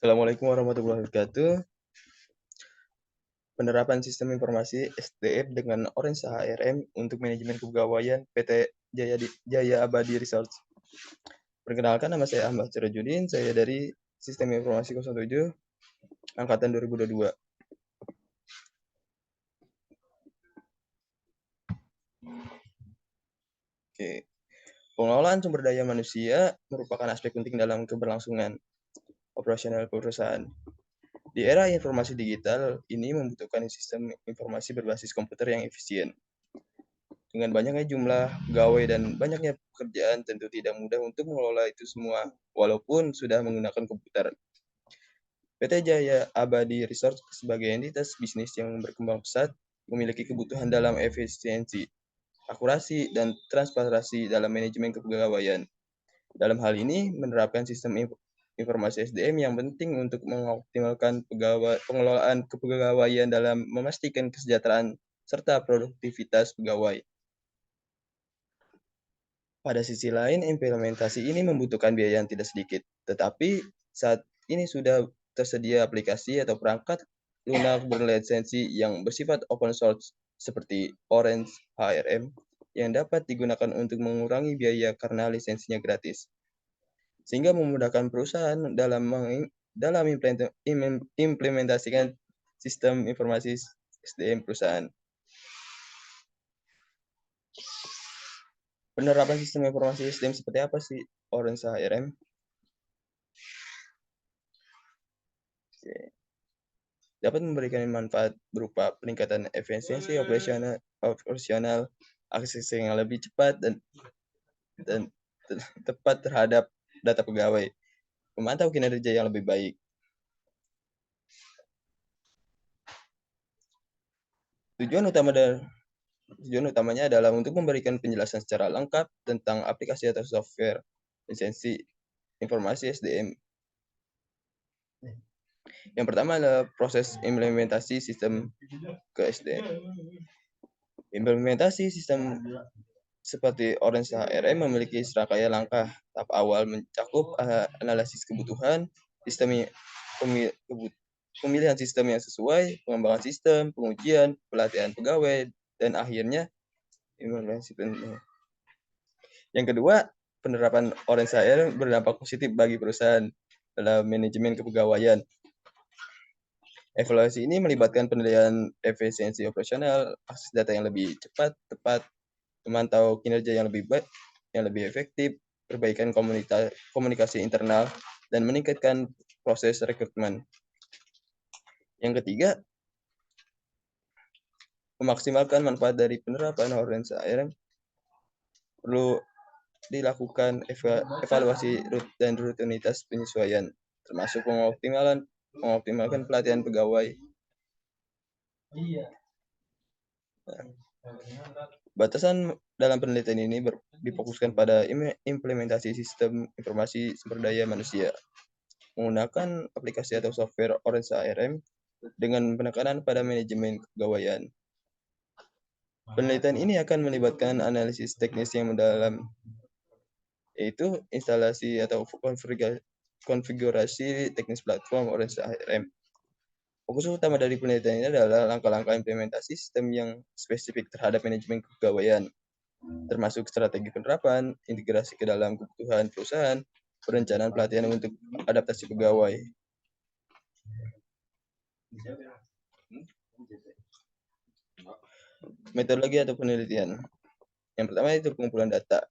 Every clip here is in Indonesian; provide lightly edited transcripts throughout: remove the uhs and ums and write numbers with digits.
Assalamualaikum warahmatullahi wabarakatuh. Penerapan sistem informasi SDM dengan Orange HRM untuk manajemen kepegawaian PT Jaya Abadi Research. Perkenalkan, nama saya Ahmad Sirajudin, saya dari Sistem Informasi 07 Angkatan 2022. Oke. Pengelolaan sumber daya manusia merupakan aspek penting dalam keberlangsungan operasional perusahaan. Di era informasi digital, ini membutuhkan sistem informasi berbasis komputer yang efisien. Dengan banyaknya jumlah pegawai dan banyaknya pekerjaan, tentu tidak mudah untuk mengelola itu semua, walaupun sudah menggunakan komputer. PT Jaya Abadi Research sebagai entitas bisnis yang berkembang pesat, memiliki kebutuhan dalam efisiensi, akurasi, dan transparansi dalam manajemen kepegawaian. Dalam hal ini, menerapkan sistem informasi SDM yang penting untuk mengoptimalkan pengelolaan kepegawaian dalam memastikan kesejahteraan serta produktivitas pegawai. Pada sisi lain, implementasi ini membutuhkan biaya yang tidak sedikit, tetapi saat ini sudah tersedia aplikasi atau perangkat lunak berlisensi yang bersifat open source seperti Orange HRM yang dapat digunakan untuk mengurangi biaya karena lisensinya gratis, sehingga memudahkan perusahaan dalam implementasikan sistem informasi SDM perusahaan. Penerapan sistem informasi SDM seperti apa sih Orange HRM? Dapat memberikan manfaat berupa peningkatan efisiensi operasional, akses yang lebih cepat dan tepat terhadap data pegawai, memantau kinerja yang lebih baik. Tujuan utamanya adalah untuk memberikan penjelasan secara lengkap tentang aplikasi atau software lisensi informasi SDM. Yang pertama adalah proses implementasi sistem ke SDM. Implementasi sistem seperti Orange HRM memiliki serangkaian langkah. Tahap awal mencakup analisis kebutuhan, pemilihan sistem yang sesuai, pengembangan sistem, pengujian, pelatihan pegawai, dan akhirnya implementasi penuh. Yang kedua, penerapan Orange HRM berdampak positif bagi perusahaan dalam manajemen kepegawaian. Evaluasi ini melibatkan penilaian efisiensi operasional, akses data yang lebih cepat, tepat, memantau kinerja yang lebih baik, yang lebih efektif, perbaikan komunikasi internal, dan meningkatkan proses rekrutmen. Yang ketiga, memaksimalkan manfaat dari penerapan Orange HRM perlu dilakukan evaluasi dan rutinitas penyesuaian, termasuk mengoptimalkan pelatihan pegawai. Batasan dalam penelitian ini difokuskan pada implementasi sistem informasi sumber daya manusia, menggunakan aplikasi atau software Orange HRM dengan penekanan pada manajemen kepegawaian. Penelitian ini akan melibatkan analisis teknis yang mendalam, yaitu instalasi atau konfigurasi teknis platform Orange HRM. Fokus utama dari penelitian ini adalah langkah-langkah implementasi sistem yang spesifik terhadap manajemen kepegawaian, termasuk strategi penerapan, integrasi ke dalam kebutuhan perusahaan, perencanaan pelatihan untuk adaptasi pegawai. Metodologi atau penelitian. Yang pertama itu pengumpulan data.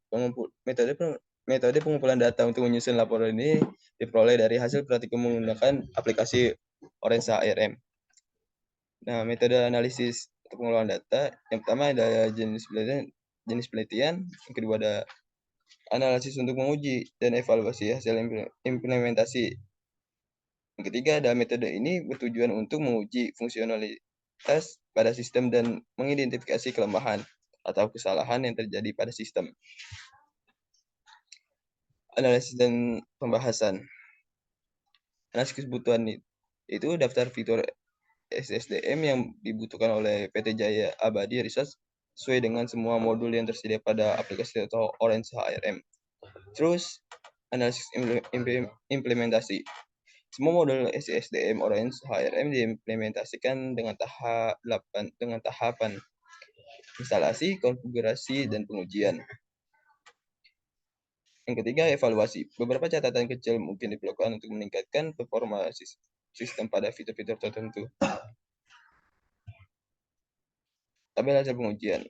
Metode pengumpulan data untuk menyusun laporan ini diperoleh dari hasil praktikum menggunakan aplikasi Orange HRM. Nah, metode analisis untuk pengelolaan data, yang pertama ada jenis penelitian, yang kedua ada analisis untuk menguji dan evaluasi hasil implementasi. Yang ketiga ada metode ini bertujuan untuk menguji fungsionalitas pada sistem dan mengidentifikasi kelemahan atau kesalahan yang terjadi pada sistem. Analisis dan pembahasan. Analisis kebutuhan itu daftar fitur SSDM yang dibutuhkan oleh PT Jaya Abadi Research sesuai dengan semua modul yang tersedia pada aplikasi atau Orange HRM. Terus, analisis implementasi. Semua model SDM Orange HRM diimplementasikan dengan tahapan instalasi, konfigurasi, dan pengujian. Yang ketiga, evaluasi. Beberapa catatan kecil mungkin diperlukan untuk meningkatkan performa sistem pada fitur-fitur tertentu. Tabel hasil pengujian.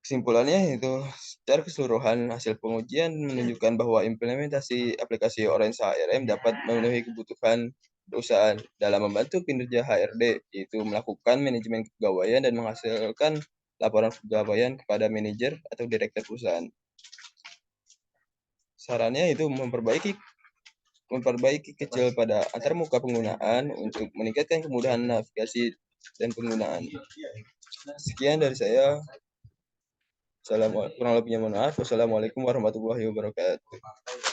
Kesimpulannya itu, secara keseluruhan hasil pengujian menunjukkan bahwa implementasi aplikasi Orange HRM dapat memenuhi kebutuhan perusahaan dalam membantu kinerja HRD, yaitu melakukan manajemen kepegawaian dan menghasilkan laporan kepegawaian kepada manajer atau direktur perusahaan. Sarannya itu memperbaiki kecil pada antarmuka penggunaan untuk meningkatkan kemudahan navigasi dan penggunaan. Sekian dari saya. Kurang lebihnya mohon maaf. Wassalamualaikum warahmatullahi wabarakatuh.